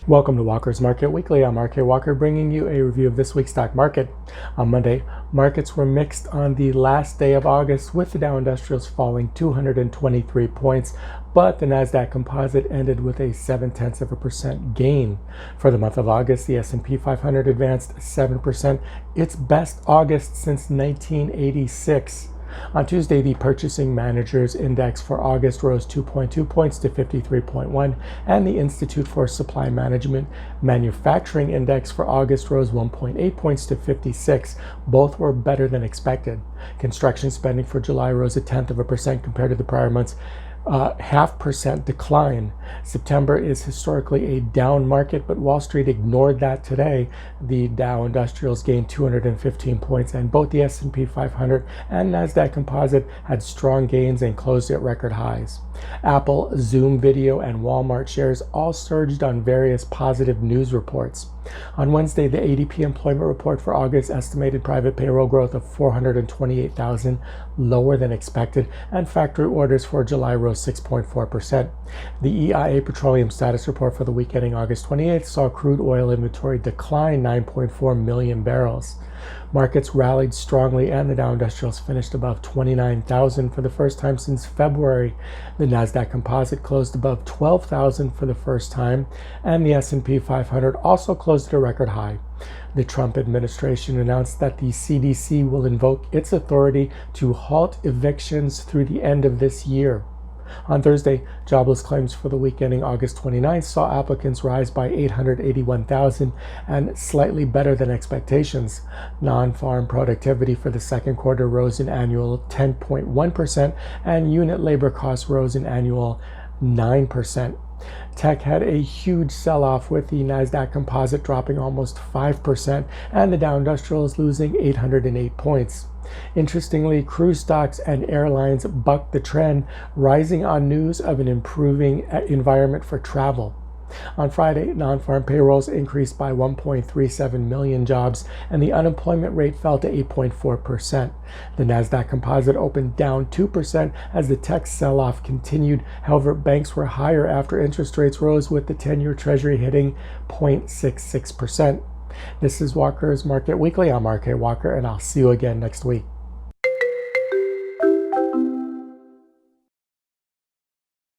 Welcome to Walker's Market Weekly. I'm RK Walker, bringing you a review of this week's stock market. On Monday, markets were mixed on the last day of August, with the Dow Industrials falling 223 points, but the Nasdaq Composite ended with a 0.7% gain. For the month of August, the S&P 500 advanced 7%, its best August since 1986. On Tuesday, the Purchasing Managers Index for August rose 2.2 points to 53.1, and the Institute for Supply Management Manufacturing Index for August rose 1.8 points to 56. Both were better than expected. Construction spending for July rose 0.1% compared to the prior month's 0.5% decline. September is historically a down market, but Wall Street ignored that today. The Dow Industrials gained 215 points, and both the S&P 500 and Nasdaq Composite had strong gains and closed at record highs. Apple, Zoom Video, and Walmart shares all surged on various positive news reports. On Wednesday, the ADP employment report for August estimated private payroll growth of 428,000, lower than expected, and factory orders for July rose 6.4%. The EIA petroleum status report for the week ending August 28th saw crude oil inventory decline 9.4 million barrels. Markets rallied strongly, and the Dow Industrials finished above 29,000 for the first time since February. The Nasdaq Composite closed above 12,000 for the first time, and the S&P 500 also closed at a record high. The Trump administration announced that the CDC will invoke its authority to halt evictions through the end of this year. On Thursday, jobless claims for the week ending August 29th saw applicants rise by 881,000 and slightly better than expectations. Non-farm productivity for the second quarter rose an annual 10.1%, and unit labor costs rose an annual 9%. Tech had a huge sell-off, with the Nasdaq Composite dropping almost 5% and the Dow Industrials losing 808 points. Interestingly, cruise stocks and airlines bucked the trend, rising on news of an improving environment for travel. On Friday, non-farm payrolls increased by 1.37 million jobs, and the unemployment rate fell to 8.4%. The Nasdaq Composite opened down 2% as the tech sell-off continued. However, banks were higher after interest rates rose, with the 10-year Treasury hitting 0.66%. This is Walker's Market Weekly. I'm RK Walker, and I'll see you again next week.